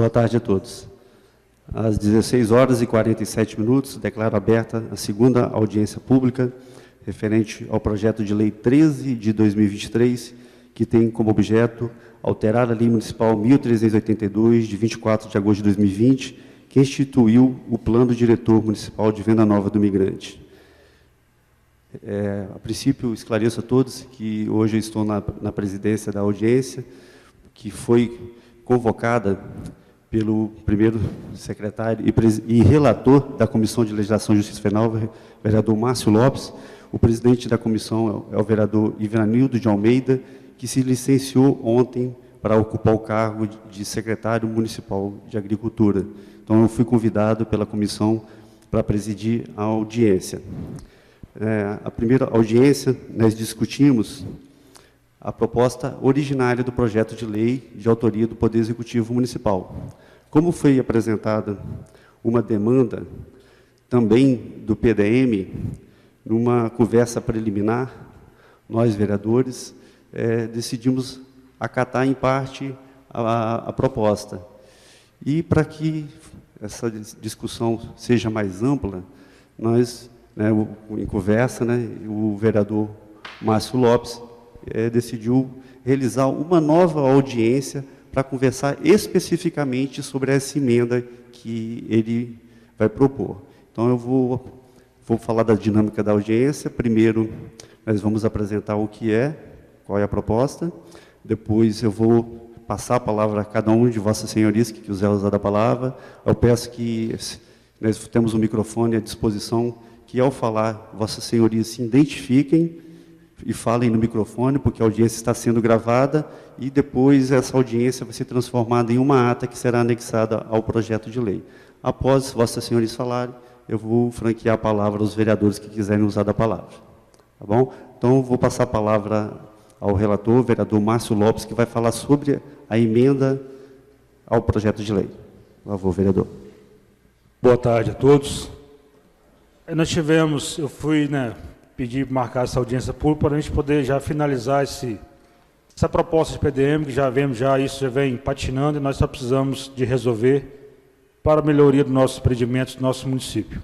Boa tarde a todos. Às 16 horas e 47 minutos, declaro aberta a segunda audiência pública referente ao projeto de lei 13 de 2023, que tem como objeto alterar a Lei Municipal 1382, de 24 de agosto de 2020, que instituiu o Plano Diretor Municipal de Venda Nova do Migrante. A princípio, esclareço a todos que hoje eu estou na presidência da audiência, que foi convocada pelo primeiro secretário e relator da Comissão de Legislação e Justiça Penal, vereador Márcio Lopes. O presidente da comissão é o vereador Ivanildo de Almeida, que se licenciou ontem para ocupar o cargo de secretário municipal de Agricultura. Então, eu fui convidado pela comissão para presidir a audiência. A primeira audiência, nós discutimos a proposta originária do projeto de lei de autoria do Poder Executivo Municipal. Como foi apresentada uma demanda também do PDM, numa conversa preliminar, nós, vereadores, decidimos acatar em parte a proposta. E, para que essa discussão seja mais ampla, nós, em conversa, o vereador Márcio Lopes decidiu realizar uma nova audiência para conversar especificamente sobre essa emenda que ele vai propor. Então, eu vou falar da dinâmica da audiência. Primeiro, nós vamos apresentar qual é a proposta. Depois, eu vou passar a palavra a cada um de vossas senhorias que quiser usar a palavra. Eu peço que nós temos um microfone à disposição, que, ao falar, vossas senhorias se identifiquem e falem no microfone, porque a audiência está sendo gravada, e depois essa audiência vai ser transformada em uma ata que será anexada ao projeto de lei. Após vossas senhorias falarem, eu vou franquear a palavra aos vereadores que quiserem usar da palavra. Tá bom? Então, vou passar a palavra ao relator, o vereador Márcio Lopes, que vai falar sobre a emenda ao projeto de lei. Por favor, vereador. Boa tarde a todos. Eu fui pedir para marcar essa audiência pública para a gente poder já finalizar essa proposta de PDM, que isso já vem patinando e nós só precisamos de resolver para a melhoria dos nossos empreendimentos do nosso município.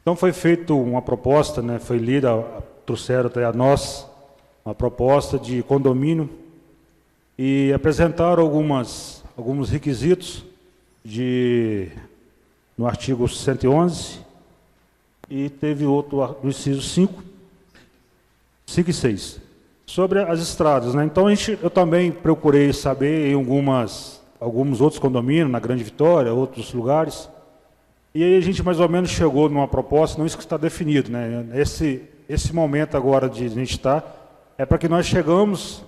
Então, foi feita uma proposta, foi lida, trouxeram até a nós, uma proposta de condomínio e apresentaram alguns requisitos no artigo 111 e teve outro no inciso 5 e 6, sobre as estradas. Então, eu também procurei saber em alguns outros condomínios, na Grande Vitória, outros lugares, e aí a gente mais ou menos chegou numa proposta, não isso que está definido, Esse momento agora de a gente estar, é para que nós chegamos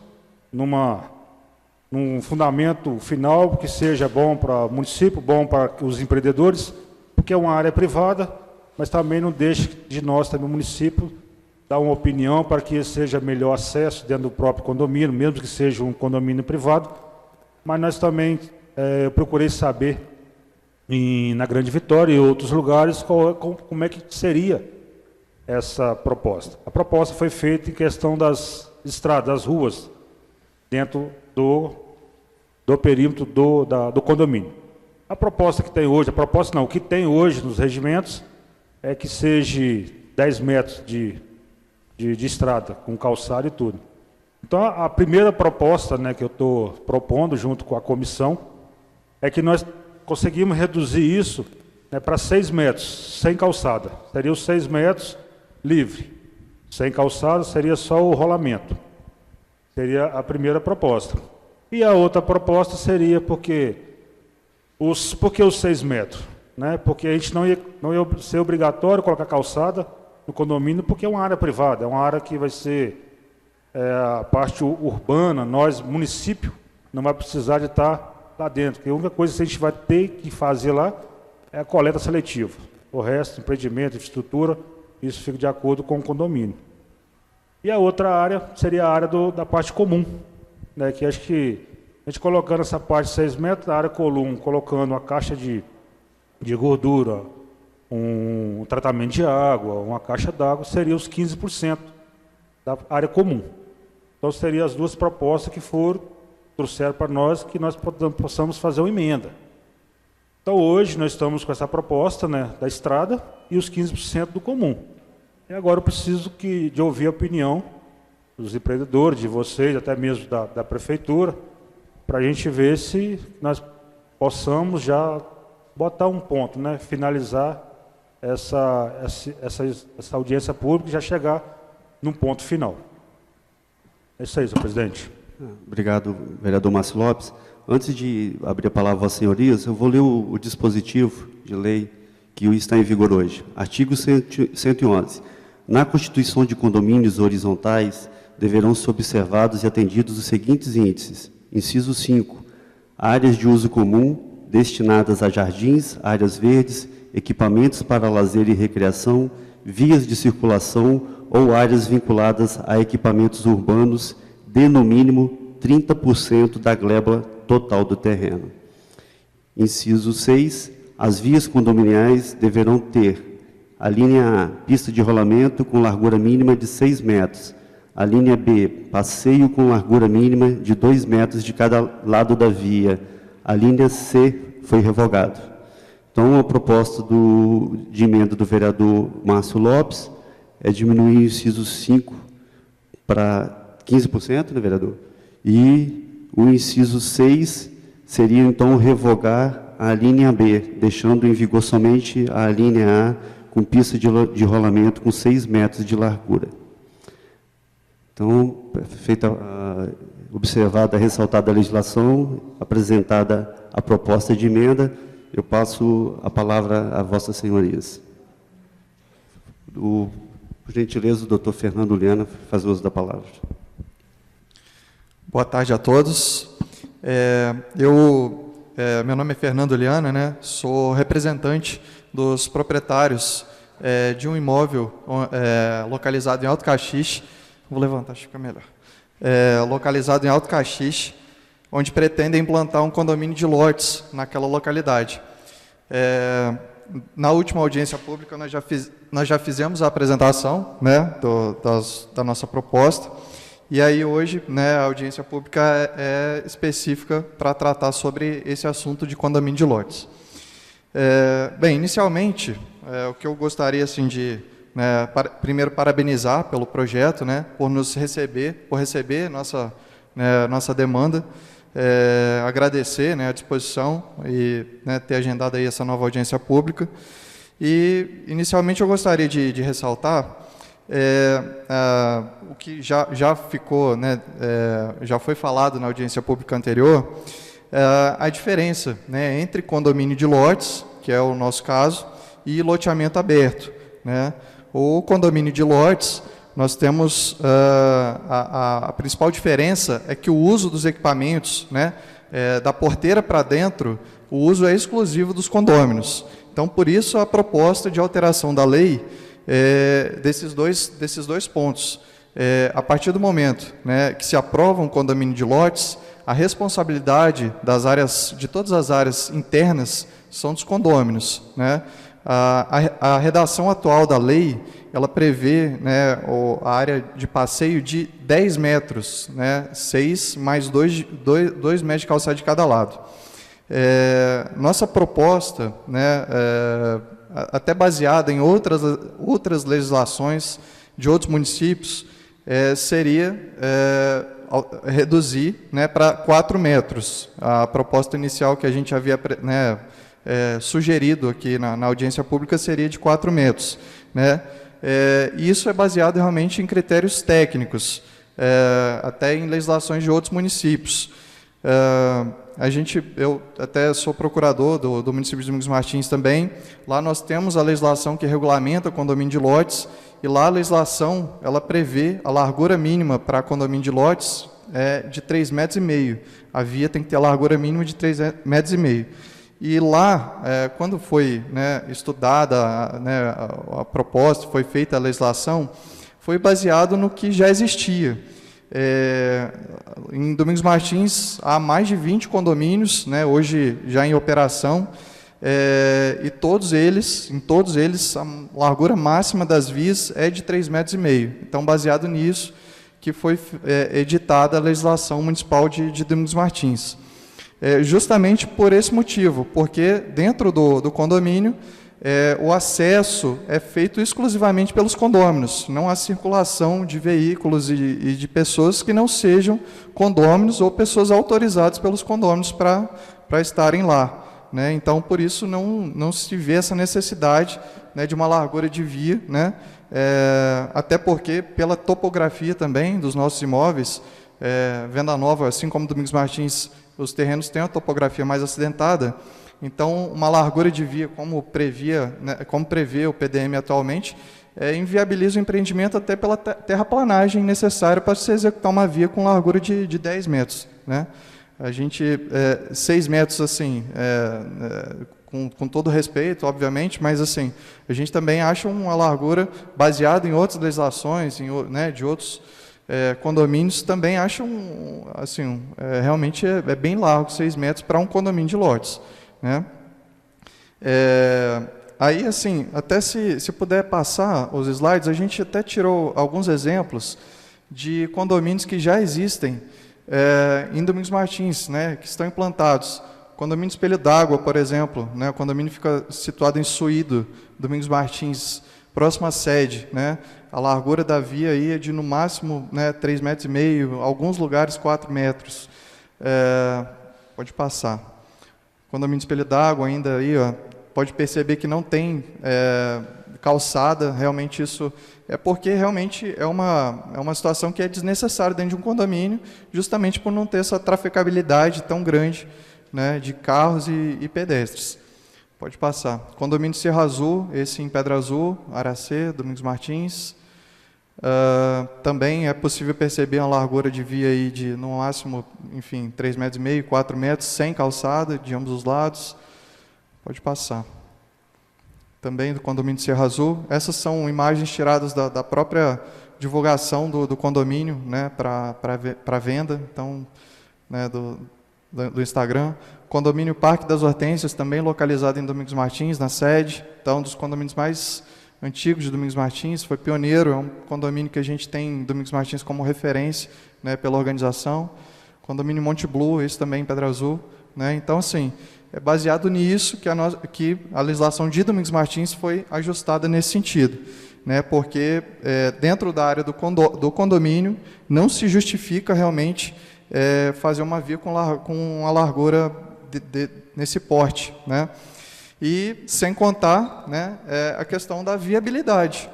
num fundamento final que seja bom para o município, bom para os empreendedores, porque é uma área privada, mas também não deixe de nós, também o município, dar uma opinião para que seja melhor acesso dentro do próprio condomínio, mesmo que seja um condomínio privado. Mas nós também, eu procurei saber, na Grande Vitória e outros lugares, como é que seria essa proposta. A proposta foi feita em questão das estradas, das ruas, dentro do perímetro do condomínio. A proposta que tem hoje, o que tem hoje nos regimentos, é que seja 10 metros de estrada, com calçado e tudo. Então, a primeira proposta que eu estou propondo, junto com a comissão, é que nós conseguimos reduzir isso para 6 metros, sem calçada. Seria os 6 metros livre. Sem calçada seria só o rolamento. Seria a primeira proposta. E a outra proposta seria por que os 6 metros? Porque a gente não ia ser obrigatório colocar calçada no condomínio, porque é uma área privada, é uma área que vai ser a parte urbana, nós, município, não vai precisar de estar lá dentro, porque a única coisa que a gente vai ter que fazer lá é a coleta seletiva. O resto, empreendimento, infraestrutura, isso fica de acordo com o condomínio. E a outra área seria a área da parte comum, que acho que a gente colocando essa parte de 6 metros, a área comum, colocando uma caixa de gordura, um tratamento de água, uma caixa d'água, seria os 15% da área comum. Então, seriam as duas propostas que trouxeram para nós, que nós possamos fazer uma emenda. Então, hoje, nós estamos com essa proposta, né, da estrada e os 15% do comum. E agora eu preciso de ouvir a opinião dos empreendedores, de vocês, até mesmo da prefeitura, para a gente ver se nós possamos já botar um ponto, né, finalizar essa audiência pública e já chegar num ponto final. É isso aí, senhor presidente. Obrigado, vereador Márcio Lopes. Antes de abrir a palavra às senhorias, eu vou ler o dispositivo de lei que está em vigor hoje. Artigo 111. Na constituição de condomínios horizontais, deverão ser observados e atendidos os seguintes índices. Inciso 5. Áreas de uso comum destinadas a jardins, áreas verdes, equipamentos para lazer e recreação, vias de circulação ou áreas vinculadas a equipamentos urbanos de, no mínimo, 30% da gleba total do terreno. Inciso 6. As vias condominiais deverão ter a linha A, pista de rolamento com largura mínima de 6 metros. A linha B, passeio com largura mínima de 2 metros de cada lado da via. A linha C foi revogado. Então, a proposta de emenda do vereador Márcio Lopes é diminuir o inciso 5 para 15%, né, vereador? E o inciso 6 seria, então, revogar a linha B, deixando em vigor somente a linha A, com pista de rolamento com 6 metros de largura. Então, observada, ressaltada a legislação, apresentada a proposta de emenda, eu passo a palavra a vossas senhorias. Por gentileza, o doutor Fernando Uliana faz uso da palavra. Boa tarde a todos. Meu nome é Fernando Uliana, né? Sou representante dos proprietários de um imóvel localizado em Alto Caxixe. Vou levantar, acho que fica melhor. Localizado em Alto Caxixe, onde pretendem implantar um condomínio de lotes naquela localidade. Na última audiência pública, nós já fizemos a apresentação, né, da nossa proposta, e aí hoje, né, a audiência pública é específica para tratar sobre esse assunto de condomínio de lotes. Bem, inicialmente, o que eu gostaria assim, de primeiro parabenizar pelo projeto, né, por receber nossa demanda, agradecer, né, a disposição e, né, ter agendado aí essa nova audiência pública. E inicialmente eu gostaria de ressaltar o que já ficou, né, já foi falado na audiência pública anterior, a diferença, né, entre condomínio de lotes, que é o nosso caso, e loteamento aberto, né? O condomínio de lotes, nós temos a principal diferença é que o uso dos equipamentos, né, da porteira para dentro, o uso é exclusivo dos condôminos. Então, por isso, a proposta de alteração da lei desses dois pontos. A partir do momento, né, que se aprova um condomínio de lotes, a responsabilidade de todas as áreas internas são dos condôminos, né? A redação atual da lei, ela prevê, né, a área de passeio de 10 metros, né, 6 mais 2 metros de calçada de cada lado. Nossa proposta, né, até baseada em outras legislações de outros municípios, seria reduzir, né, para 4 metros. A proposta inicial que a gente havia, né, sugerido aqui na audiência pública seria de 4 metros. Né? Isso é baseado realmente em critérios técnicos, até em legislações de outros municípios. Eu até sou procurador do município de Domingos Martins também. Lá nós temos a legislação que regulamenta o condomínio de lotes, e lá a legislação ela prevê a largura mínima para condomínio de lotes de 3,5 metros. A via tem que ter a largura mínima de 3,5 metros. E lá, quando foi, né, estudada, né, a proposta, foi feita a legislação, foi baseado no que já existia. Em Domingos Martins, há mais de 20 condomínios, né, hoje já em operação, e em todos eles, a largura máxima das vias é de 3,5 metros. Então, baseado nisso, que foi editada a legislação municipal de Domingos Martins. justamente por esse motivo, porque dentro do condomínio, o acesso é feito exclusivamente pelos condôminos, não há circulação de veículos e de pessoas que não sejam condôminos ou pessoas autorizadas pelos condôminos para estarem lá, né? Então, por isso, não se vê essa necessidade, né, de uma largura de via, né? Até porque, pela topografia também dos nossos imóveis, Venda Nova, assim como Domingos Martins, os terrenos têm uma topografia mais acidentada. Então, uma largura de via, como prevê o PDM atualmente, inviabiliza o empreendimento até pela terraplanagem necessária para se executar uma via com largura de 10 metros. Né? A gente, 6 metros, assim, com todo respeito, obviamente, mas assim, a gente também acha uma largura baseada em outras legislações, né, de outros condomínios, também acham, assim, realmente é bem largo, 6 metros para um condomínio de lotes. Né? Aí, assim, até se puder passar os slides, a gente até tirou alguns exemplos de condomínios que já existem em Domingos Martins, né, que estão implantados. Condomínio Espelho d'Água, por exemplo, né, o condomínio fica situado em Suído, Domingos Martins, próximo à sede. Né, a largura da via aí é de, no máximo, né, 3,5 metros, alguns lugares 4 metros. Pode passar. Condomínio Espelho d'Água ainda aí, ó, pode perceber que não tem calçada, realmente isso é porque realmente é uma situação que é desnecessária dentro de um condomínio, justamente por não ter essa trafegabilidade tão grande, né, de carros e pedestres. Pode passar. Condomínio Serra Azul, esse em Pedra Azul, Aracê, Domingos Martins. Também é possível perceber uma largura de via aí de, no máximo, enfim, 3,5 metros, 4 metros, sem calçada, de ambos os lados. Pode passar. Também do condomínio Serra Azul. Essas são imagens tiradas da própria divulgação do condomínio, né, para venda, então, né, do Instagram. Condomínio Parque das Hortênsias, também localizado em Domingos Martins, na sede. Então, um dos condomínios mais antigos de Domingos Martins, foi pioneiro, é um condomínio que a gente tem em Domingos Martins como referência, né, pela organização. Condomínio Monte Blue, esse também em Pedra Azul. Né? Então, assim, é baseado nisso que a legislação de Domingos Martins foi ajustada nesse sentido, né? Porque dentro da área do condomínio não se justifica realmente fazer uma via com uma largura nesse porte, né? E sem contar, né, a questão da viabilidade.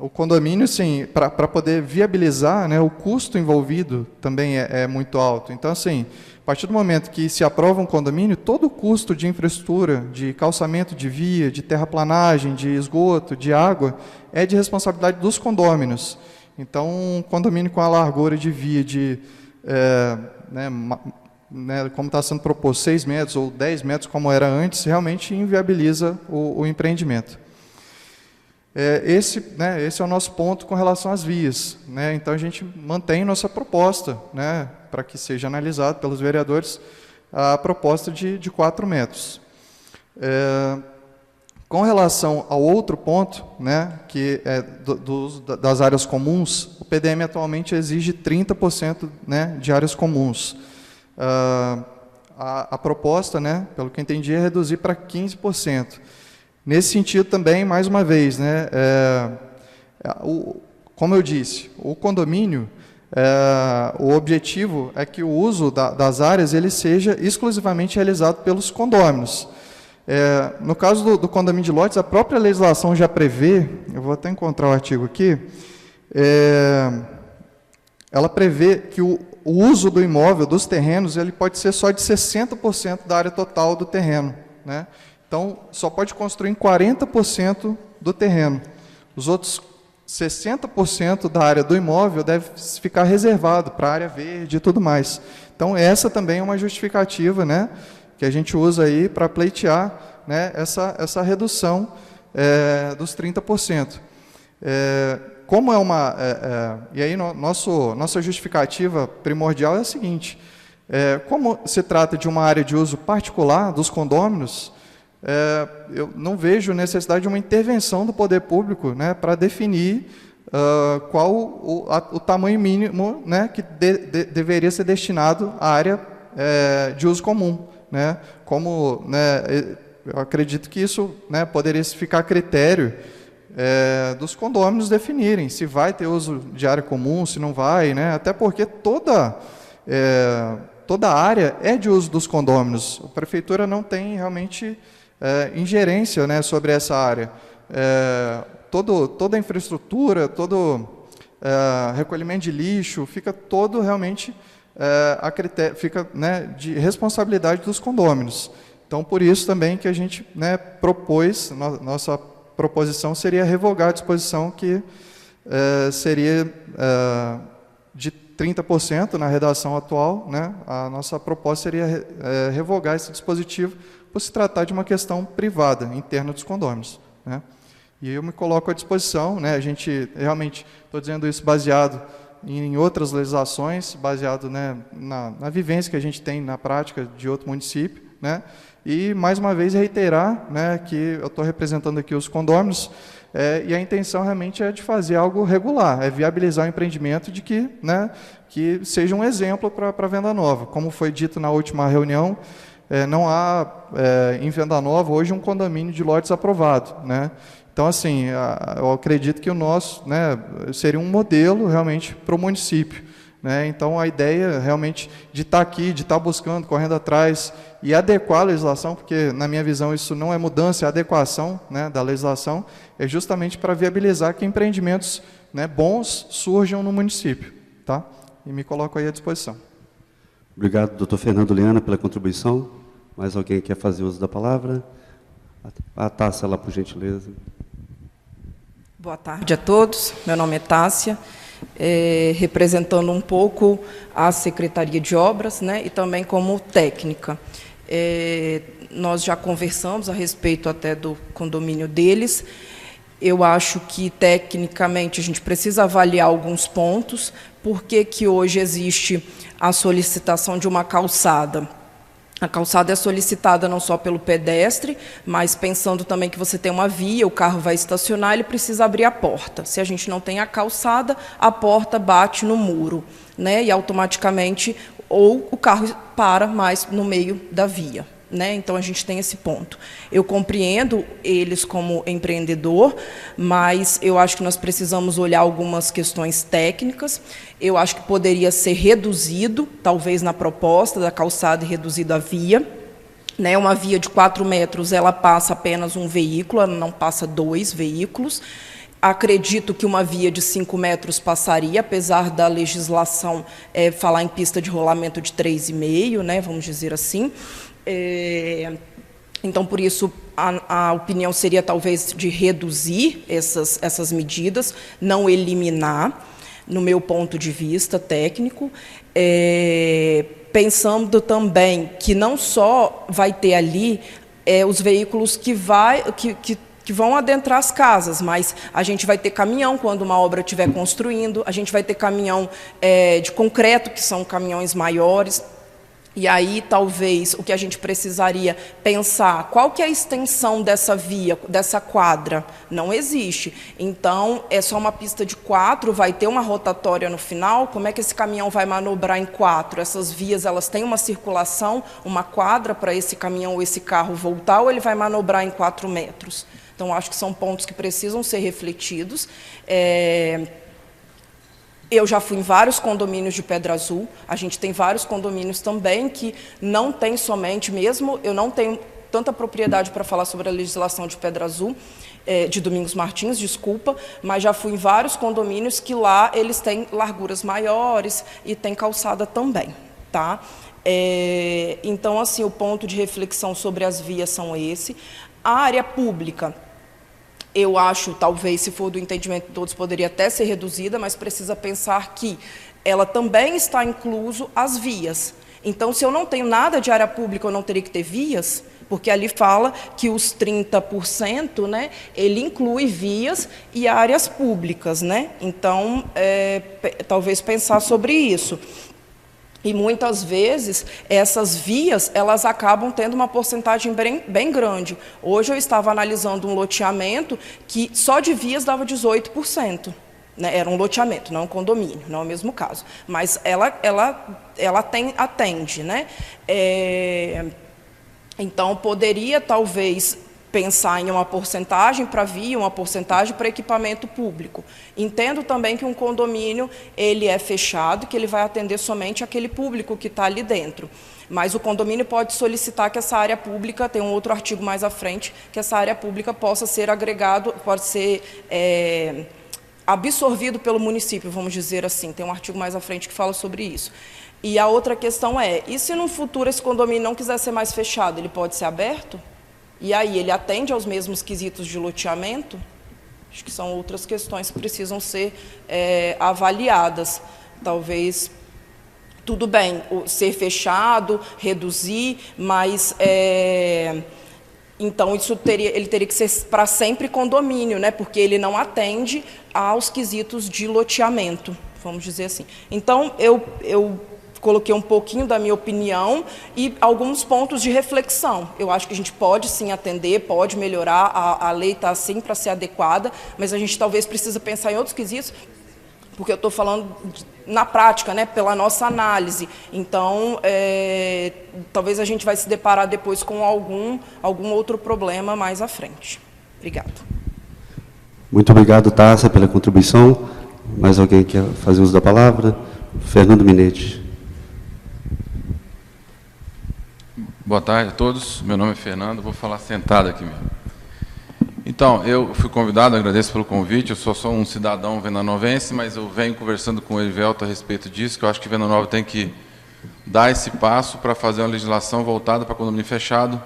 O condomínio, assim, para poder viabilizar, né, o custo envolvido também é muito alto. Então, assim, a partir do momento que se aprova um condomínio, todo o custo de infraestrutura, de calçamento de via, de terraplanagem, de esgoto, de água, é de responsabilidade dos condôminos. Então, um condomínio com a largura de via de, como está sendo proposto, 6 metros ou 10 metros, como era antes, realmente inviabiliza o empreendimento. Esse é o nosso ponto com relação às vias. Né? Então, a gente mantém nossa proposta, né, para que seja analisado pelos vereadores, a proposta de 4 metros. Com relação ao outro ponto, né, que é das áreas comuns, o PDM atualmente exige 30%, né, de áreas comuns. A proposta, né, pelo que eu entendi, é reduzir para 15%. Nesse sentido também, mais uma vez, né, como eu disse, o condomínio, o objetivo é que o uso das áreas ele seja exclusivamente realizado pelos condôminos. No caso do condomínio de lotes, a própria legislação já prevê, eu vou até encontrar o artigo aqui, ela prevê que o uso do imóvel, dos terrenos, ele pode ser só de 60% da área total do terreno. Né? Então, só pode construir em 40% do terreno. Os outros 60% da área do imóvel deve ficar reservado para a área verde e tudo mais. Então, essa também é uma justificativa, né, que a gente usa aí para pleitear, né, essa redução dos 30%. Como é uma... e aí, nossa justificativa primordial é a seguinte, como se trata de uma área de uso particular dos condôminos, eu não vejo necessidade de uma intervenção do poder público, né, para definir qual o tamanho mínimo, né, que deveria ser destinado à área de uso comum, né? Como, né, eu acredito que isso, né, poderia ficar a critério dos condôminos definirem se vai ter uso de área comum, se não vai, né? Até porque toda área é de uso dos condôminos. A prefeitura não tem realmente ingerência, né, sobre essa área. Toda a infraestrutura, todo recolhimento de lixo, fica todo realmente a critério, fica, né, de responsabilidade dos condôminos. Então, por isso também que a gente, né, propôs, nossa proposição seria revogar a disposição que seria de 30% na redação atual, né? A nossa proposta seria revogar esse dispositivo por se tratar de uma questão privada, interna dos condôminos, né? E eu me coloco à disposição, né? A gente realmente, estou dizendo isso baseado em outras legislações, baseado, né, na vivência que a gente tem na prática de outro município, né? E, mais uma vez, reiterar, né, que eu estou representando aqui os condôminos, e a intenção realmente é de fazer algo regular, é viabilizar o empreendimento de que, né, que seja um exemplo para a venda nova. Como foi dito na última reunião, não há em venda nova hoje um condomínio de lotes aprovado, né? Então, assim, eu acredito que o nosso, né, seria um modelo realmente para o município, né? Então, a ideia realmente de estar aqui, de estar buscando, correndo atrás e adequar a legislação, porque, na minha visão, isso não é mudança, é adequação, né, da legislação, é justamente para viabilizar que empreendimentos, né, bons surjam no município. Tá? E me coloco aí à disposição. Obrigado, doutor Fernando Liana, pela contribuição. Mais alguém quer fazer uso da palavra? A Tássia, lá, por gentileza. Boa tarde a todos. Meu nome é Tássia, representando um pouco a Secretaria de Obras, né, e também como técnica. Nós já conversamos a respeito até do condomínio deles. Eu acho que, tecnicamente, a gente precisa avaliar alguns pontos. Por que que hoje existe a solicitação de uma calçada? A calçada é solicitada não só pelo pedestre, mas pensando também que você tem uma via, o carro vai estacionar, ele precisa abrir a porta. Se a gente não tem a calçada, a porta bate no muro, né, e automaticamente ou o carro para mais no meio da via, né? Então, a gente tem esse ponto. Eu compreendo eles como empreendedor, mas eu acho que nós precisamos olhar algumas questões técnicas. Eu acho que poderia ser reduzido, talvez na proposta da calçada e reduzido a via. Né? Uma via de 4 metros, ela passa apenas um veículo, ela não passa 2 veículos. Acredito que uma via de 5 metros passaria, apesar da legislação falar em pista de rolamento de 3,5, né, vamos dizer assim. Então, por isso, a opinião seria talvez de reduzir essas medidas, não eliminar, no meu ponto de vista técnico, pensando também que não só vai ter ali os veículos que vão adentrar as casas, mas a gente vai ter caminhão quando uma obra estiver construindo, a gente vai ter caminhão de concreto, que são caminhões maiores. E aí, talvez, o que a gente precisaria pensar, qual que é a extensão dessa via, dessa quadra? Não existe. Então, é só uma pista de 4, vai ter uma rotatória no final, como é que esse caminhão vai manobrar em 4? Essas vias, elas têm uma circulação, uma quadra para esse caminhão ou esse carro voltar, ou ele vai manobrar em 4 metros? Então, acho que são pontos que precisam ser refletidos. Eu já fui em vários condomínios de Pedra Azul, a gente tem vários condomínios também que não tem somente, mesmo eu não tenho tanta propriedade para falar sobre a legislação de Pedra Azul, de Domingos Martins, desculpa, mas já fui em vários condomínios que lá eles têm larguras maiores e tem calçada também. Tá? Então, assim, o ponto de reflexão sobre as vias são esse. A área pública, eu acho, talvez, se for do entendimento de todos, poderia até ser reduzida, mas precisa pensar que ela também está incluso as vias. Então, se eu não tenho nada de área pública, eu não teria que ter vias, porque ali fala que os 30%, né, ele inclui vias e áreas públicas, né? Então, talvez pensar sobre isso. E, muitas vezes, essas vias, elas acabam tendo uma porcentagem bem grande. Hoje, eu estava analisando um loteamento que só de vias dava 18%. né? Era um loteamento, não um condomínio, não é o mesmo caso. Mas ela atende, né? Então, poderia, talvez, pensar em uma porcentagem para via, uma porcentagem para equipamento público. Entendo também que um condomínio ele é fechado, que ele vai atender somente aquele público que está ali dentro. Mas o condomínio pode solicitar que essa área pública, tem um outro artigo mais à frente, que essa área pública possa ser agregado, pode ser absorvido pelo município, vamos dizer assim. Tem um artigo mais à frente que fala sobre isso. E a outra questão e se no futuro esse condomínio não quiser ser mais fechado, ele pode ser aberto? E aí, ele atende aos mesmos quesitos de loteamento? Acho que são outras questões que precisam ser avaliadas. Talvez, tudo bem, ser fechado, reduzir, mas, então, ele teria que ser para sempre condomínio, né? Porque ele não atende aos quesitos de loteamento, vamos dizer assim. Então, eu coloquei um pouquinho da minha opinião e alguns pontos de reflexão. Eu acho que a gente pode sim atender, pode melhorar, a lei está assim para ser adequada, mas a gente talvez precisa pensar em outros quesitos, porque eu estou falando na prática, né, pela nossa análise. Então, talvez a gente vai se deparar depois com algum outro problema mais à frente. Obrigada. Muito obrigado, Tássia, pela contribuição. Mais alguém quer fazer uso da palavra? Fernando Minetti. Boa tarde a todos, meu nome é Fernando, vou falar sentado aqui mesmo. Então, eu fui convidado, agradeço pelo convite, eu sou só um cidadão venanovense, mas eu venho conversando com o Erivelto a respeito disso, que eu acho que Venda Nova tem que dar esse passo para fazer uma legislação voltada para condomínio fechado.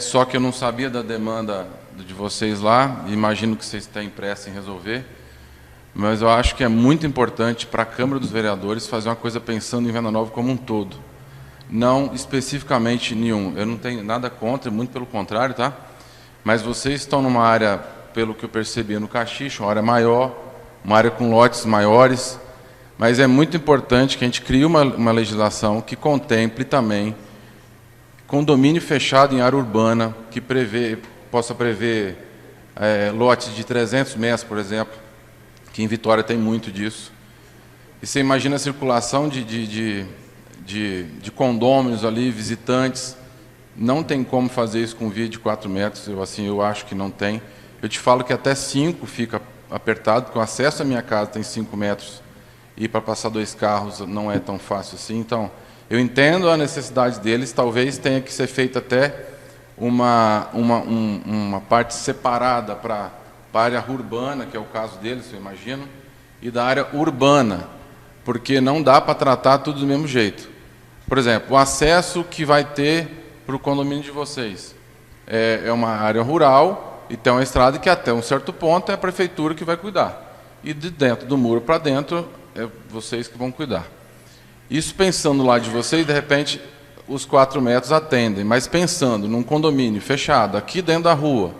Só que eu não sabia da demanda de vocês lá, imagino que vocês têm pressa em resolver, mas eu acho que é muito importante para a Câmara dos Vereadores fazer uma coisa pensando em Venda Nova como um todo. Não especificamente nenhum. Eu não tenho nada contra, muito pelo contrário, tá? Mas vocês estão numa área, pelo que eu percebi no Caxixa, uma área maior, uma área com lotes maiores, mas é muito importante que a gente crie uma legislação que contemple também condomínio fechado em área urbana, que possa prever lotes de 300 metros, por exemplo, que em Vitória tem muito disso. E você imagina a circulação de condôminos ali, visitantes, não tem como fazer isso com via de 4 metros, eu acho que não tem. Eu te falo que até 5 fica apertado, porque o acesso à minha casa tem 5 metros, e para passar 2 carros não é tão fácil assim. Então, eu entendo a necessidade deles, talvez tenha que ser feita até uma parte separada para a área urbana, que é o caso deles, eu imagino, e da área urbana, porque não dá para tratar tudo do mesmo jeito. Por exemplo, o acesso que vai ter para o condomínio de vocês é uma área rural e tem uma estrada que até um certo ponto é a prefeitura que vai cuidar. E de dentro do muro para dentro é vocês que vão cuidar. Isso pensando lá de vocês, de repente, os 4 metros atendem, mas pensando num condomínio fechado, aqui dentro da rua,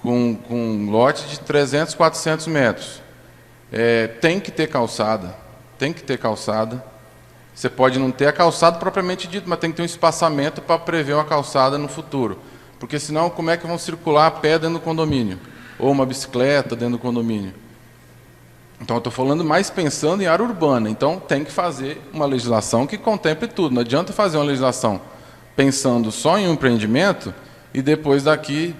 com lote de 300, 400 metros, tem que ter calçada, Você pode não ter a calçada propriamente dito, mas tem que ter um espaçamento para prever uma calçada no futuro. Porque senão, como é que vão circular a pé dentro do condomínio? Ou uma bicicleta dentro do condomínio? Então, eu estou falando mais pensando em área urbana. Então, tem que fazer uma legislação que contemple tudo. Não adianta fazer uma legislação pensando só em um empreendimento e depois daqui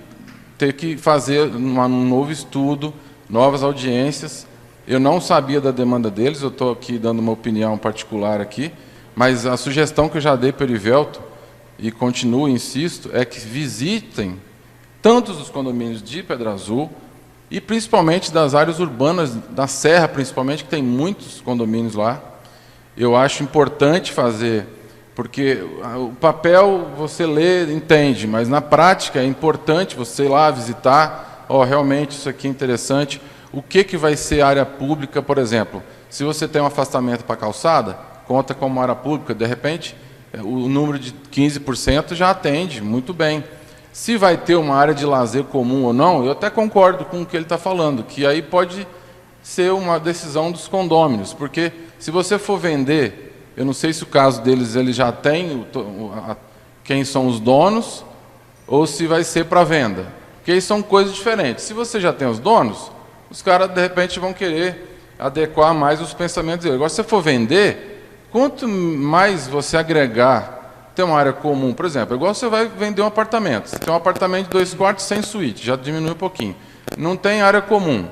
ter que fazer um novo estudo, novas audiências. Eu não sabia da demanda deles, eu estou aqui dando uma opinião particular aqui, mas a sugestão que eu já dei para o Erivelto, e continuo, insisto, é que visitem tantos os condomínios de Pedra Azul, e principalmente das áreas urbanas, da Serra principalmente, que tem muitos condomínios lá. Eu acho importante fazer, porque o papel você lê, entende, mas na prática é importante você ir lá visitar, realmente isso aqui é interessante. O que vai ser área pública, por exemplo? Se você tem um afastamento para a calçada, conta como área pública, de repente, o número de 15% já atende muito bem. Se vai ter uma área de lazer comum ou não, eu até concordo com o que ele está falando, que aí pode ser uma decisão dos condôminos, porque se você for vender, eu não sei se o caso deles ele já tem quem são os donos, ou se vai ser para venda, porque aí são coisas diferentes. Se você já tem os donos, os caras, de repente, vão querer adequar mais os pensamentos deles. Agora, se você for vender, quanto mais você agregar, ter uma área comum, por exemplo, igual você vai vender um apartamento. Você tem um apartamento de 2 quartos sem suíte, já diminui um pouquinho. Não tem área comum,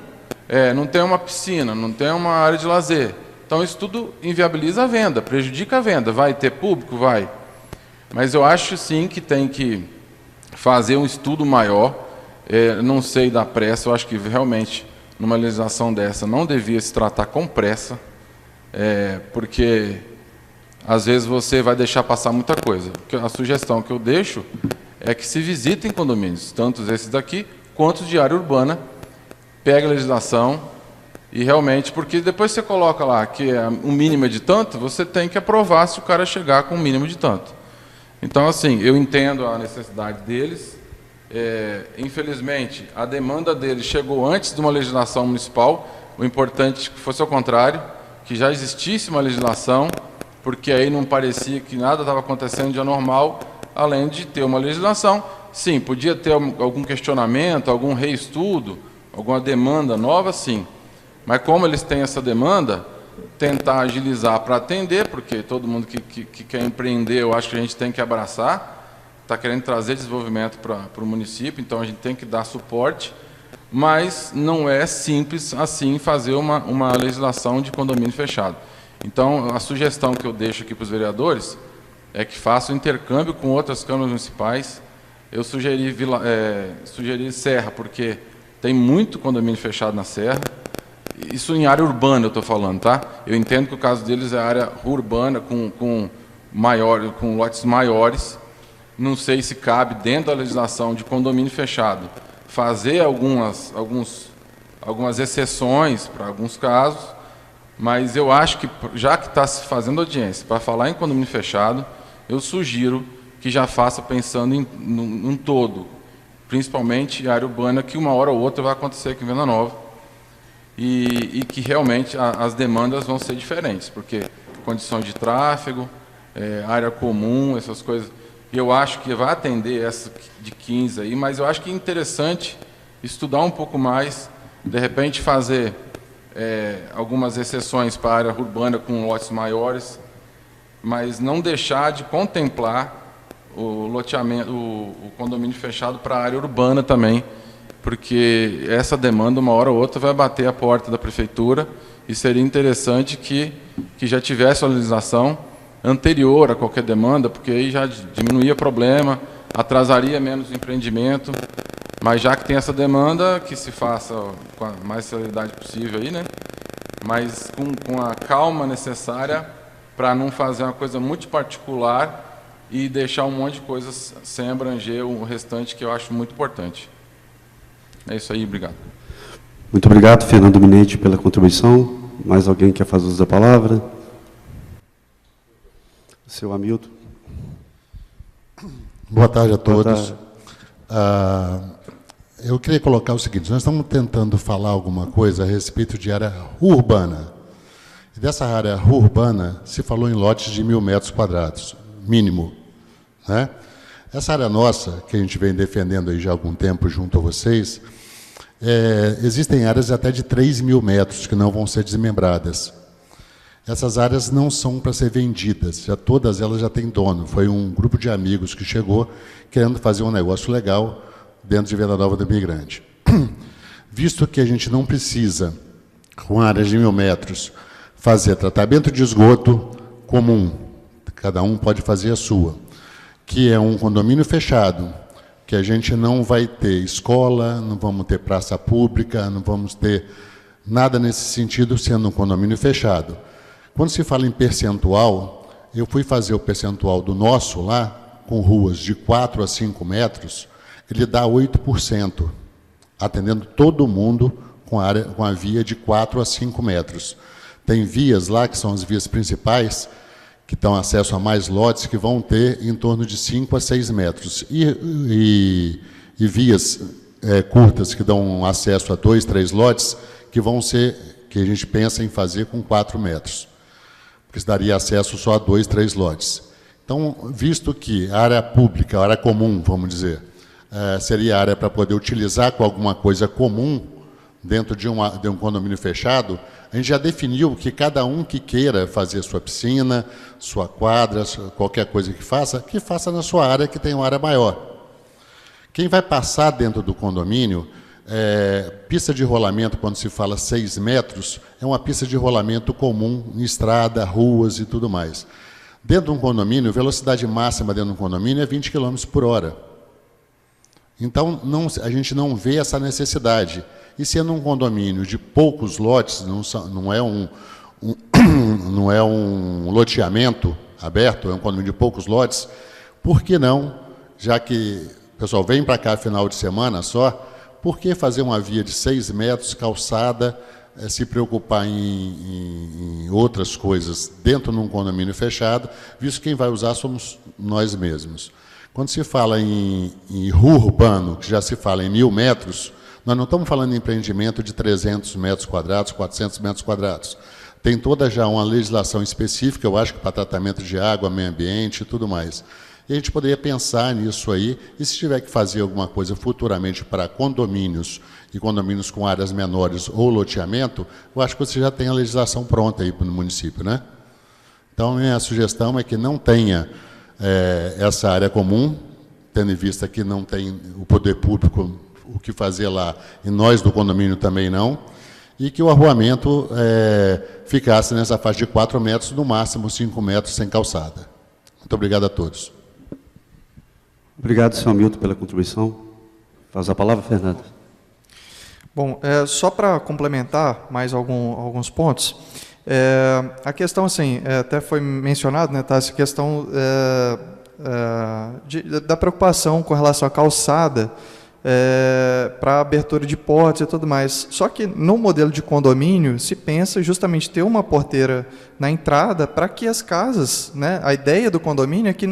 não tem uma piscina, não tem uma área de lazer. Então, isso tudo inviabiliza a venda, prejudica a venda. Vai ter público? Vai. Mas eu acho, sim, que tem que fazer um estudo maior. Não sei da pressa, eu acho que realmente, numa legislação dessa, não devia se tratar com pressa, porque, às vezes, você vai deixar passar muita coisa. A sugestão que eu deixo é que se visitem condomínios, tanto esses daqui, quanto de área urbana, pega a legislação, e realmente, porque depois você coloca lá que um mínimo é de tanto, você tem que aprovar se o cara chegar com um mínimo de tanto. Então, assim, eu entendo a necessidade deles. Infelizmente, a demanda deles chegou antes de uma legislação municipal. O importante é que fosse ao contrário, que já existisse uma legislação, porque aí não parecia que nada estava acontecendo de anormal, além de ter uma legislação. Sim, podia ter algum questionamento, algum reestudo, alguma demanda nova, sim. Mas como eles têm essa demanda, tentar agilizar para atender, porque todo mundo que quer empreender, eu acho que a gente tem que abraçar, está querendo trazer desenvolvimento para o município, então a gente tem que dar suporte, mas não é simples assim fazer uma legislação de condomínio fechado. Então, a sugestão que eu deixo aqui para os vereadores é que façam intercâmbio com outras câmaras municipais. Eu sugeri Serra, porque tem muito condomínio fechado na Serra. Isso em área urbana eu estou falando, tá? Eu entendo que o caso deles é área urbana, com lotes maiores. Não sei se cabe, dentro da legislação de condomínio fechado, fazer algumas exceções para alguns casos, mas eu acho que, já que está se fazendo audiência para falar em condomínio fechado, eu sugiro que já faça pensando num todo, principalmente em área urbana, que uma hora ou outra vai acontecer aqui em Venda Nova, e que realmente as demandas vão ser diferentes, porque condições de tráfego, área comum, essas coisas, eu acho que vai atender essa de 15 aí, mas eu acho que é interessante estudar um pouco mais, de repente fazer algumas exceções para a área urbana com lotes maiores, mas não deixar de contemplar o loteamento, o condomínio fechado para a área urbana também, porque essa demanda, uma hora ou outra, vai bater a porta da prefeitura e seria interessante que já tivesse a legislação anterior a qualquer demanda, porque aí já diminuía o problema, atrasaria menos o empreendimento, mas já que tem essa demanda, que se faça com a mais celeridade possível aí, né? Mas com a calma necessária para não fazer uma coisa muito particular e deixar um monte de coisas sem abranger o restante, que eu acho muito importante. É isso aí, obrigado. Muito obrigado, Fernando Minete, pela contribuição. Mais alguém quer fazer uso da palavra? O seu Hamilton. Boa tarde a todos. Eu queria colocar o seguinte: nós estamos tentando falar alguma coisa a respeito de área urbana. E dessa área urbana se falou em lotes de 1.000 metros quadrados, mínimo, né? Essa área nossa, que a gente vem defendendo aí já há algum tempo junto a vocês, existem áreas até de 3.000 metros que não vão ser desmembradas. Essas áreas não são para ser vendidas, todas elas já têm dono. Foi um grupo de amigos que chegou querendo fazer um negócio legal dentro de Venda Nova do Imigrante. Visto que a gente não precisa, com áreas de 1.000 metros, fazer tratamento de esgoto comum, cada um pode fazer a sua, que é um condomínio fechado, que a gente não vai ter escola, não vamos ter praça pública, não vamos ter nada nesse sentido, sendo um condomínio fechado. Quando se fala em percentual, eu fui fazer o percentual do nosso lá, com ruas de 4 a 5 metros, ele dá 8%, atendendo todo mundo com a via de 4 a 5 metros. Tem vias lá, que são as vias principais, que dão acesso a mais lotes, que vão ter em torno de 5 a 6 metros. E vias curtas, que dão acesso a 2, 3 lotes, que vão ser, que a gente pensa em fazer com 4 metros. Porque isso daria acesso só a 2, 3 lotes. Então, visto que a área pública, a área comum, vamos dizer, seria a área para poder utilizar com alguma coisa comum, dentro de um condomínio fechado, a gente já definiu que cada um que queira fazer sua piscina, sua quadra, qualquer coisa que faça na sua área, que tem uma área maior. Quem vai passar dentro do condomínio, pista de rolamento, quando se fala 6 metros, é uma pista de rolamento comum em estrada, ruas e tudo mais. Dentro de um condomínio, velocidade máxima dentro de um condomínio é 20 km por hora. Então, a gente não vê essa necessidade. E sendo um condomínio de poucos lotes, não é um loteamento aberto, é um condomínio de poucos lotes, por que não, já que o pessoal vem para cá final de semana só, por que fazer uma via de 6 metros, calçada, se preocupar em outras coisas dentro de um condomínio fechado, visto que quem vai usar somos nós mesmos. Quando se fala em rua urbano, que já se fala em 1.000 metros, nós não estamos falando em empreendimento de 300 metros quadrados, 400 metros quadrados. Tem toda já uma legislação específica, eu acho que para tratamento de água, meio ambiente e tudo mais. E a gente poderia pensar nisso aí, e se tiver que fazer alguma coisa futuramente para condomínios, e condomínios com áreas menores ou loteamento, eu acho que você já tem a legislação pronta aí para o município, né? Então, minha sugestão é que não tenha essa área comum, tendo em vista que não tem o poder público o que fazer lá, e nós do condomínio também não, e que o arruamento ficasse nessa faixa de 4 metros, no máximo 5 metros sem calçada. Muito obrigado a todos. Obrigado, senhor Hamilton, pela contribuição. Faz a palavra, Fernando. Bom, só para complementar mais alguns pontos, a questão, assim, até foi mencionado, né, tá, essa questão da preocupação com relação à calçada, para abertura de portas e tudo mais. Só que no modelo de condomínio se pensa justamente ter uma porteira na entrada para que as casas, né, a ideia do condomínio é que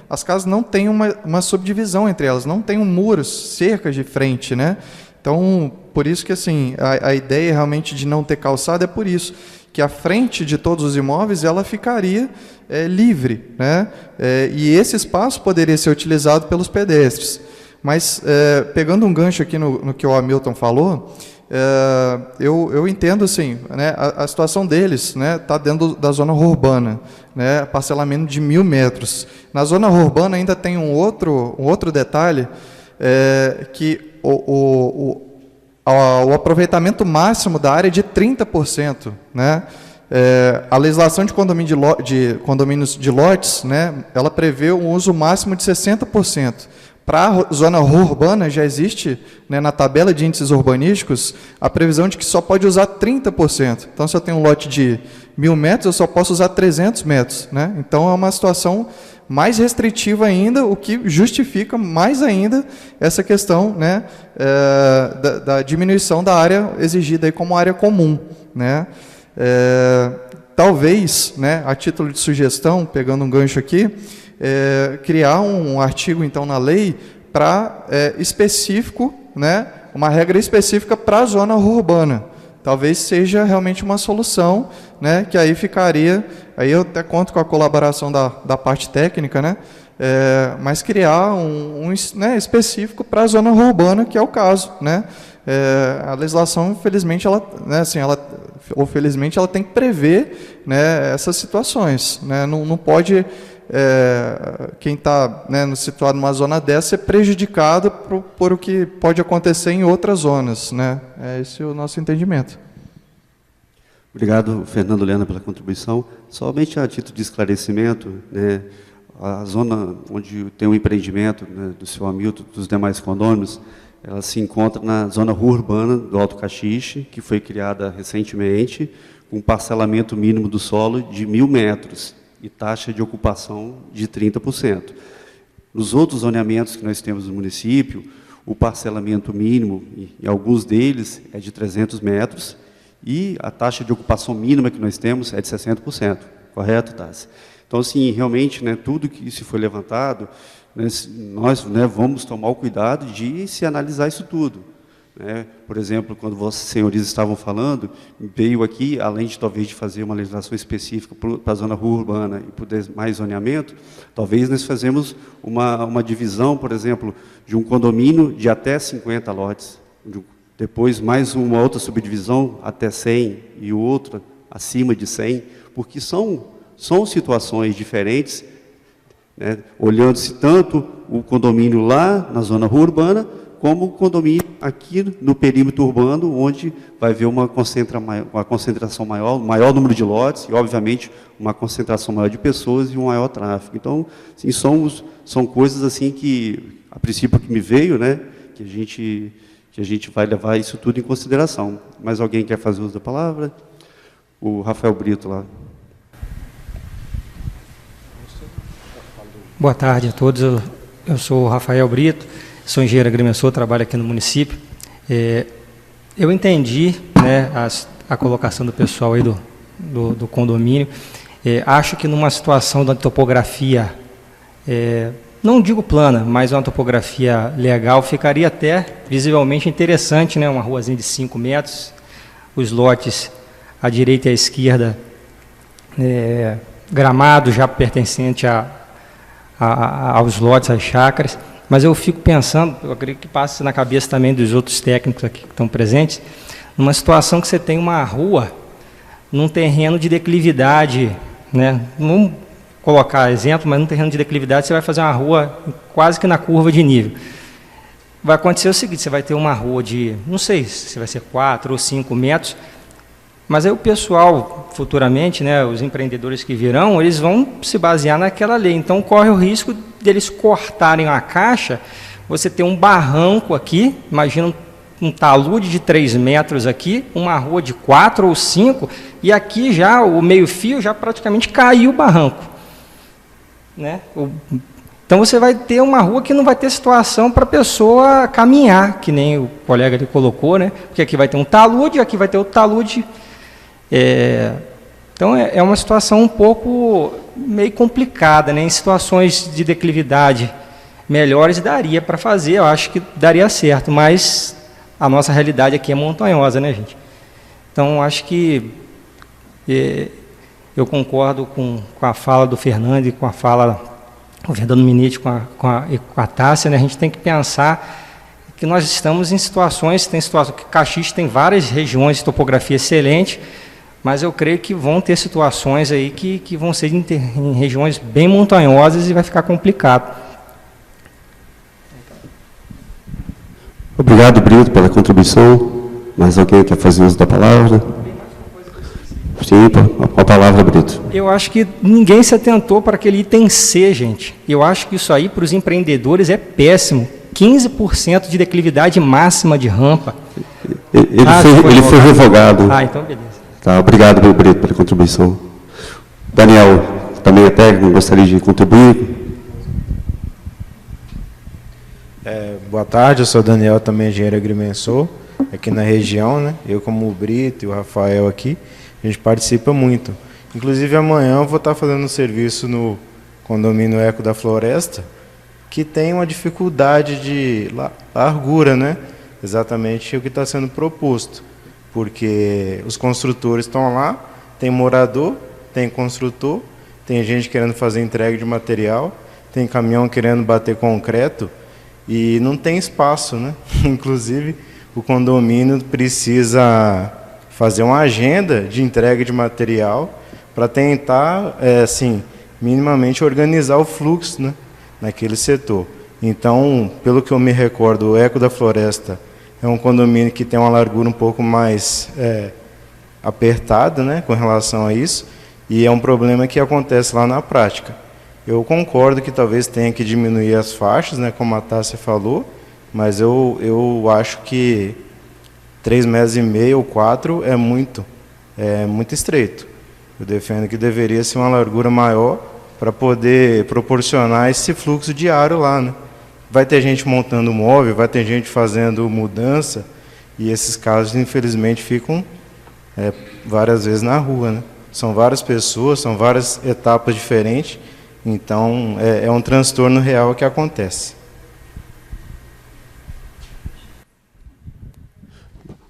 as casas não tenham uma subdivisão entre elas, não tenham muros, cercas de frente, né? Então, por isso que assim, a ideia realmente de não ter calçada é por isso, que a frente de todos os imóveis ela ficaria livre, né? E esse espaço poderia ser utilizado pelos pedestres. Mas, pegando um gancho aqui no que o Hamilton falou, eu entendo assim, né, a situação deles está dentro da zona urbana, né, parcelamento de 1.000 metros. Na zona urbana ainda tem um outro detalhe, que o aproveitamento máximo da área é de 30%. Né? A legislação de condomínios de lotes, né, ela prevê um uso máximo de 60%. Para a zona urbana, já existe, né, na tabela de índices urbanísticos, a previsão de que só pode usar 30%. Então, se eu tenho um lote de 1.000 metros, eu só posso usar 300 metros. Né? Então, é uma situação mais restritiva ainda, o que justifica mais ainda essa questão, né, da diminuição da área exigida aí como área comum. Né? Talvez, né, a título de sugestão, pegando um gancho aqui, criar um artigo, então, na lei para específico, né, uma regra específica para a zona urbana. Talvez seja realmente uma solução, né, que aí ficaria, aí eu até conto com a colaboração da parte técnica, né, mas criar né, específico para a zona urbana, que é o caso. Né. A legislação, infelizmente, né, assim, ou felizmente, ela tem que prever, né, essas situações. Né, não pode... quem está, né, situado numa zona dessa ser prejudicado por o que pode acontecer em outras zonas. Né? Esse é o nosso entendimento. Obrigado, Fernando Lena, pela contribuição. Somente a título de esclarecimento, né, a zona onde tem o empreendimento, né, do senhor Hamilton, dos demais condôminos, ela se encontra na zona rua urbana do Alto Caxixe, que foi criada recentemente, com parcelamento mínimo do solo de 1.000 metros. E taxa de ocupação de 30%. Nos outros zoneamentos que nós temos no município, o parcelamento mínimo, em alguns deles, é de 300 metros, e a taxa de ocupação mínima que nós temos é de 60%. Correto, Tassi? Então, assim, realmente, né, tudo que se foi levantado, né, nós, né, vamos tomar o cuidado de se analisar isso tudo. Né? Por exemplo, quando vossas senhorias estavam falando, veio aqui, além de talvez de fazer uma legislação específica para a zona rua urbana e para mais zoneamento, talvez nós fazemos uma divisão, por exemplo, de um condomínio de até 50 lotes, depois mais uma outra subdivisão até 100 e outra acima de 100, porque são situações diferentes, né, olhando-se tanto o condomínio lá na zona urbana, como o condomínio aqui no perímetro urbano, onde vai haver uma concentração maior número de lotes e, obviamente, uma concentração maior de pessoas e um maior tráfego. Então, assim, são coisas assim que, a princípio, que me veio, né, que a gente vai levar isso tudo em consideração. Mais alguém quer fazer uso da palavra? O Rafael Brito lá. Boa tarde a todos. Eu sou o Rafael Brito, sou engenheiro agrimensor, trabalho aqui no município. Eu entendi, né, a colocação do pessoal aí do condomínio. Acho que numa situação da topografia, não digo plana, mas uma topografia legal, ficaria até visivelmente interessante, né, uma ruazinha de 5 metros, os lotes à direita e à esquerda, gramado já pertencente aos lotes, às chácaras. Mas eu fico pensando, eu acredito que passa na cabeça também dos outros técnicos aqui que estão presentes, numa situação que você tem uma rua num terreno de declividade, né? Vamos colocar exemplo, mas num terreno de declividade você vai fazer uma rua quase que na curva de nível. Vai acontecer o seguinte, você vai ter uma rua de, não sei se vai ser 4 ou 5 metros, mas aí o pessoal, futuramente, né, os empreendedores que virão, eles vão se basear naquela lei. Então, corre o risco deles cortarem a caixa, você ter um barranco aqui, imagina um talude de 3 metros aqui, uma rua de 4 ou 5, e aqui já, o meio-fio, já praticamente caiu o barranco. Né? Então, você vai ter uma rua que não vai ter situação para a pessoa caminhar, que nem o colega ali colocou, né? Porque aqui vai ter um talude, aqui vai ter outro talude. Então, é uma situação um pouco meio complicada, né? Em situações de declividade melhores daria para fazer, eu acho que daria certo, mas a nossa realidade aqui é montanhosa, né, gente? Então, acho que eu concordo com a fala do Fernando e com a fala do Fernando Minetti, com a Tássia, né? A gente tem que pensar que nós estamos em situações, que Caxias tem várias regiões de topografia excelente, mas eu creio que vão ter situações aí que vão ser em regiões bem montanhosas e vai ficar complicado. Obrigado, Brito, pela contribuição. Mais alguém quer fazer uso da palavra? Sim, com a palavra, Brito. Eu acho que ninguém se atentou para aquele item C, gente. Eu acho que isso aí, para os empreendedores, é péssimo. 15% de declividade máxima de rampa. Ele foi revogado. Então beleza. Tá, obrigado, Brito, pela contribuição. Daniel, também é técnico, gostaria de contribuir? Boa tarde, eu sou Daniel, também engenheiro agrimensor, aqui na região, né? Eu, como o Brito e o Rafael aqui, a gente participa muito. Inclusive, amanhã eu vou estar fazendo um serviço no condomínio Eco da Floresta, que tem uma dificuldade de largura, né? Exatamente o que está sendo proposto. Porque os construtores estão lá, tem morador, tem construtor, tem gente querendo fazer entrega de material, tem caminhão querendo bater concreto e não tem espaço, né? Inclusive, o condomínio precisa fazer uma agenda de entrega de material para tentar, minimamente organizar o fluxo, né, naquele setor. Então, pelo que eu me recordo, o Eco da Floresta é um condomínio que tem uma largura um pouco mais apertada, né, com relação a isso, e é um problema que acontece lá na prática. Eu concordo que talvez tenha que diminuir as faixas, né, como a Tássia falou, mas eu acho que 3,5 metros ou 4 é muito estreito. Eu defendo que deveria ser uma largura maior para poder proporcionar esse fluxo diário lá, né? Vai ter gente montando móvel, vai ter gente fazendo mudança, e esses casos, infelizmente, ficam várias vezes na rua, né? São várias pessoas, são várias etapas diferentes, então é um transtorno real que acontece.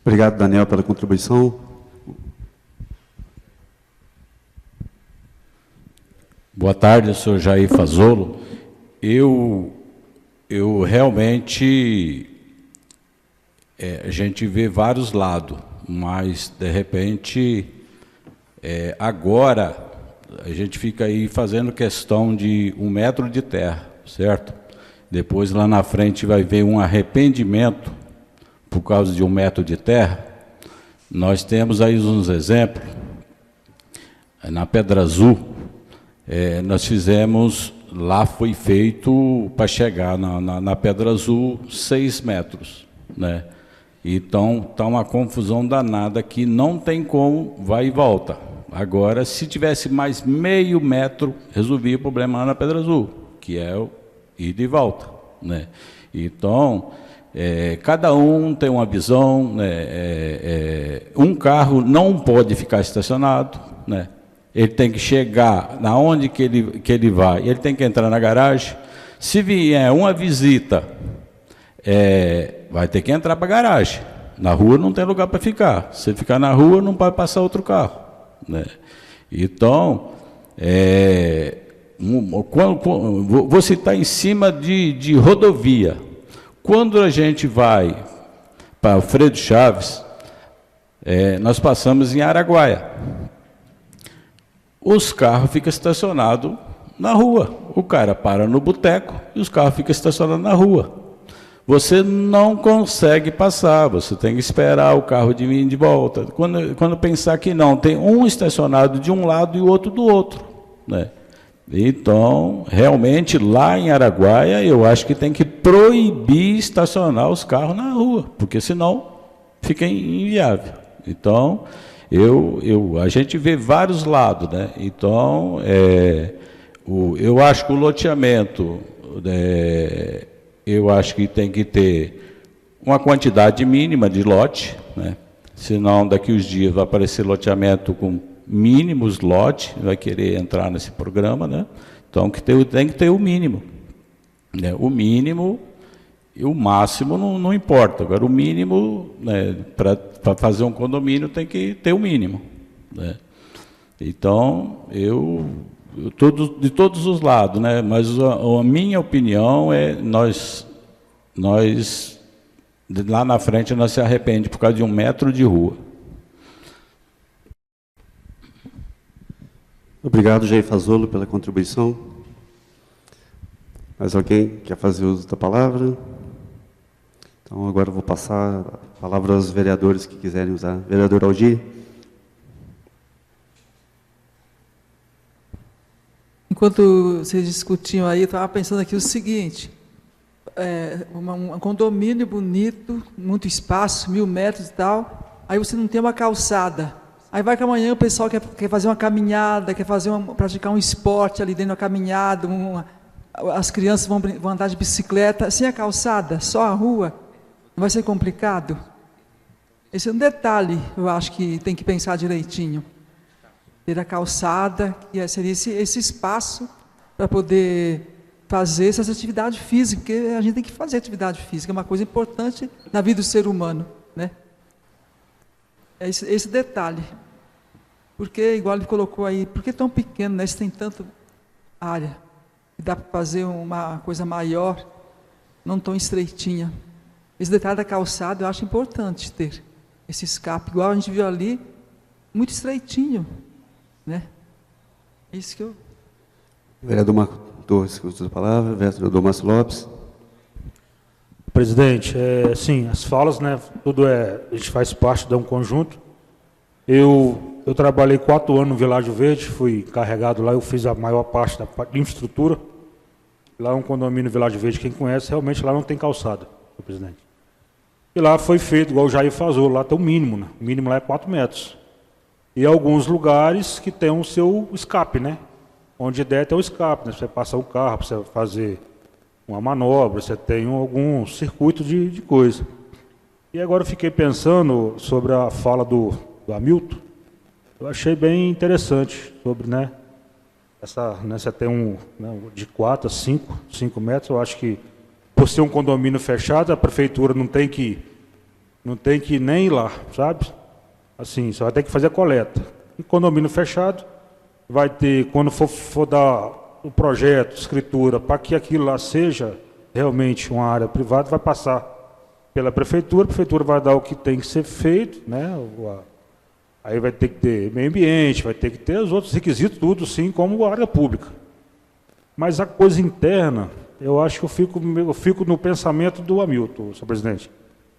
Obrigado, Daniel, pela contribuição. Boa tarde, eu sou Jair Fazolo. Eu realmente a gente vê vários lados, mas, de repente, agora, a gente fica aí fazendo questão de 1 metro de terra, certo? Depois, lá na frente, vai ver um arrependimento por causa de 1 metro de terra. Nós temos aí uns exemplos. Na Pedra Azul, nós fizemos, lá foi feito para chegar na Pedra Azul 6 metros, né? Então, está uma confusão danada que não tem como, vai e volta. Agora, se tivesse mais meio metro, resolvia o problema lá na Pedra Azul, que é o ida e volta, né? Então, cada um tem uma visão, né? Um carro não pode ficar estacionado, né? Ele tem que chegar na onde que ele vai, ele tem que entrar na garagem. Se vier uma visita, vai ter que entrar para a garagem. Na rua não tem lugar para ficar. Se ficar na rua, não pode passar outro carro, né? Então, você está em cima de rodovia. Quando a gente vai para Alfredo Chaves, nós passamos em Araguaia. Os carros ficam estacionados na rua. O cara para no boteco e os carros ficam estacionados na rua. Você não consegue passar, você tem que esperar o carro de vir de volta. Quando pensar que não, tem um estacionado de um lado e o outro do outro, né? Então, realmente, lá em Araguaia, eu acho que tem que proibir estacionar os carros na rua, porque senão fica inviável. Então, a gente vê vários lados, né? Então, eu acho que o loteamento, eu acho que tem que ter uma quantidade mínima de lote, né? Senão daqui uns dias vai aparecer loteamento com mínimos lotes, vai querer entrar nesse programa, né? Então tem que ter o mínimo, né? O mínimo e o máximo não importa. Agora o mínimo, né, para fazer um condomínio tem que ter o mínimo, né? Então de todos os lados, né? Mas a minha opinião nós lá na frente nós se arrepende por causa de 1 metro de rua. Obrigado, Jair Fazolo, pela contribuição. Mais alguém quer fazer uso da palavra? Então, agora eu vou passar a palavra aos vereadores que quiserem usar. Vereador Aldir. Enquanto vocês discutiam aí, eu estava pensando aqui o seguinte, um condomínio bonito, muito espaço, 1000 metros e tal, aí você não tem uma calçada. Aí vai que amanhã o pessoal quer fazer uma caminhada, praticar um esporte ali dentro da caminhada, as crianças vão andar de bicicleta, sem a calçada, só a rua, não vai ser complicado? Esse é um detalhe, eu acho que tem que pensar direitinho. Ter a calçada, que seria esse espaço para poder fazer essas atividades físicas, porque a gente tem que fazer atividade física, é uma coisa importante na vida do ser humano, né? É esse detalhe. Porque, igual ele colocou aí, por que tão pequeno, né? Se tem tanta área, dá para fazer uma coisa maior, não tão estreitinha. Esse detalhe da calçada eu acho importante ter esse escape, igual a gente viu ali, muito estreitinho, né? É isso que eu... Vereador Marco Torres, com a palavra. Vereador Márcio Lopes. Presidente, sim, as falas, né, a gente faz parte de um conjunto. Eu trabalhei 4 anos no Világio Verde, fui encarregado lá, eu fiz a maior parte da infraestrutura. Lá é um condomínio Világio Verde, quem conhece, realmente lá não tem calçada, presidente. E lá foi feito, igual o Jair Fazolo, lá tem o mínimo, né? O mínimo lá é 4 metros. E alguns lugares que tem o seu escape, né? Onde der tem o escape, né? Você passar o carro, para você fazer uma manobra, você tem algum circuito de coisa. E agora eu fiquei pensando sobre a fala do Hamilton, eu achei bem interessante sobre, né, você tem de 4 a 5 metros, eu acho que por ser um condomínio fechado, a prefeitura não tem que nem ir lá, sabe? Assim, só vai ter que fazer a coleta. Em condomínio fechado, vai ter, quando for dar o projeto, escritura, para que aquilo lá seja realmente uma área privada, vai passar pela prefeitura, a prefeitura vai dar o que tem que ser feito, né? Aí vai ter que ter meio ambiente, vai ter que ter os outros requisitos, tudo sim, como área pública. Mas a coisa interna, eu acho que eu fico no pensamento do Hamilton, senhor presidente.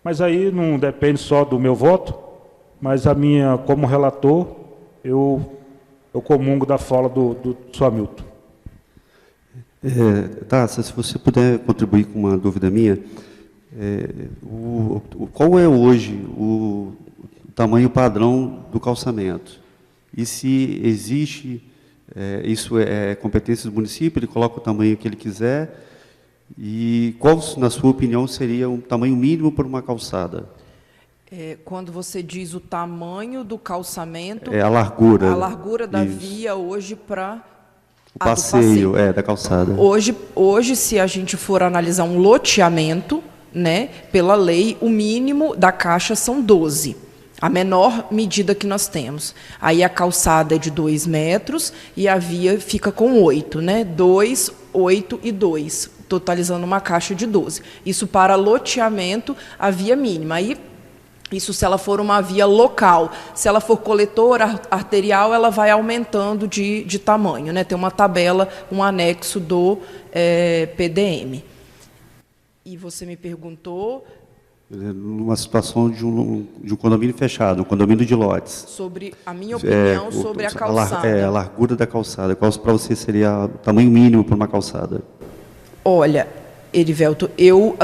Mas aí não depende só do meu voto, mas a minha, como relator, eu comungo da fala do senhor Hamilton. Tassa, se você puder contribuir com uma dúvida minha, qual é hoje o tamanho padrão do calçamento? E se existe, isso é competência do município, ele coloca o tamanho que ele quiser, e qual, na sua opinião, seria um tamanho mínimo para uma calçada? Quando você diz o tamanho do calçamento... a largura. A largura da isso. via hoje para... O passeio, da calçada. Hoje, se a gente for analisar um loteamento, né, pela lei, o mínimo da caixa são 12. A menor medida que nós temos. Aí a calçada é de 2 metros e a via fica com 8, né? 2, 8 e 2, totalizando uma caixa de 12. Isso para loteamento, a via mínima. Aí, isso se ela for uma via local. Se ela for coletora arterial, ela vai aumentando de tamanho, né? Tem uma tabela, um anexo do PDM. E você me perguntou... Numa situação de um condomínio fechado, um condomínio de lotes. Sobre a minha opinião sobre a calçada. A largura da calçada. Qual para você seria o tamanho mínimo para uma calçada? Olha, Erivelto, eu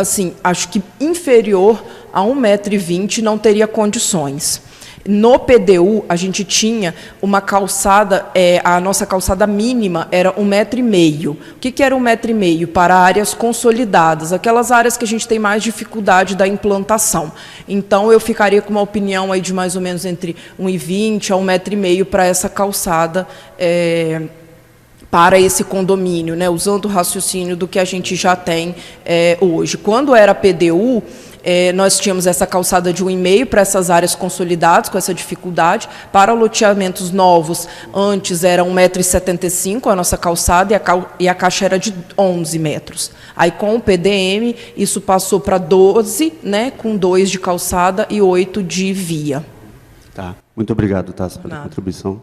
acho que inferior a 1,20 m não teria condições. No PDU, a gente tinha uma calçada, a nossa calçada mínima era 1,5 m. O que era 1,5 m? Para áreas consolidadas, aquelas áreas que a gente tem mais dificuldade da implantação. Então, eu ficaria com uma opinião aí de mais ou menos entre 1,20 m a 1,5 m para essa calçada, para esse condomínio, né, usando o raciocínio do que a gente já tem hoje. Quando era PDU, nós tínhamos essa calçada de 1,5 m para essas áreas consolidadas, com essa dificuldade. Para loteamentos novos, antes era 1,75 m a nossa calçada e a caixa era de 11 metros. Aí, com o PDM, isso passou para 12, né, com 2 de calçada e 8 de via. Tá. Muito obrigado, Tassa, pela contribuição.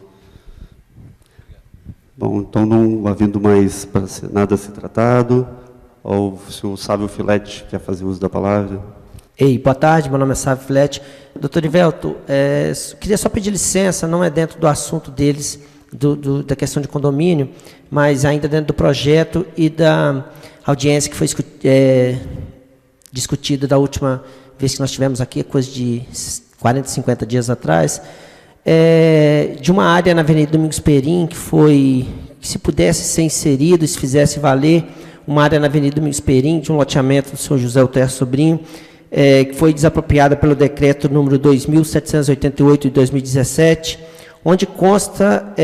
Bom, então, não havendo mais nada a ser tratado, o senhor Sávio Filete quer fazer uso da palavra? Boa tarde, meu nome é Sávio Filete. Doutor Erivelto, queria só pedir licença, não é dentro do assunto deles, da questão de condomínio, mas ainda dentro do projeto e da audiência que foi discutida da última vez que nós tivemos aqui, coisa de 40, 50 dias atrás, de uma área na Avenida Domingos Perim, que se pudesse ser inserido e se fizesse valer, uma área na Avenida Domingos Perim, de um loteamento do senhor José Alter Sobrinho, que foi desapropriada pelo decreto número 2.788 de 2017, onde consta,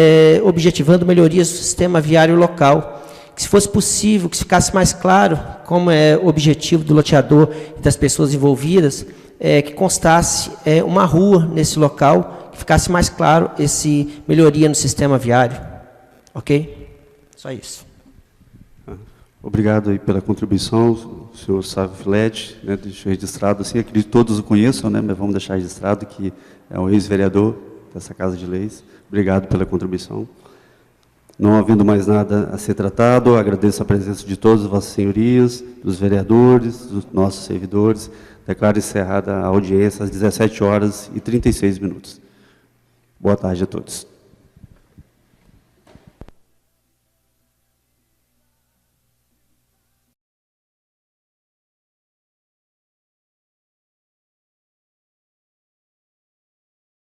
objetivando melhorias do sistema viário local, que se fosse possível, que ficasse mais claro como é o objetivo do loteador e das pessoas envolvidas, que constasse uma rua nesse local, que ficasse mais claro essa melhoria no sistema viário. Ok? Só isso. Obrigado aí pela contribuição, senhor Sávio Filete, né, deixou registrado, assim, acredito que todos o conheçam, né, mas vamos deixar registrado que é um ex-vereador dessa Casa de Leis. Obrigado pela contribuição. Não havendo mais nada a ser tratado, agradeço a presença de todas as vossas senhorias, dos vereadores, dos nossos servidores. Declaro encerrada a audiência às 17h36. Boa tarde a todos.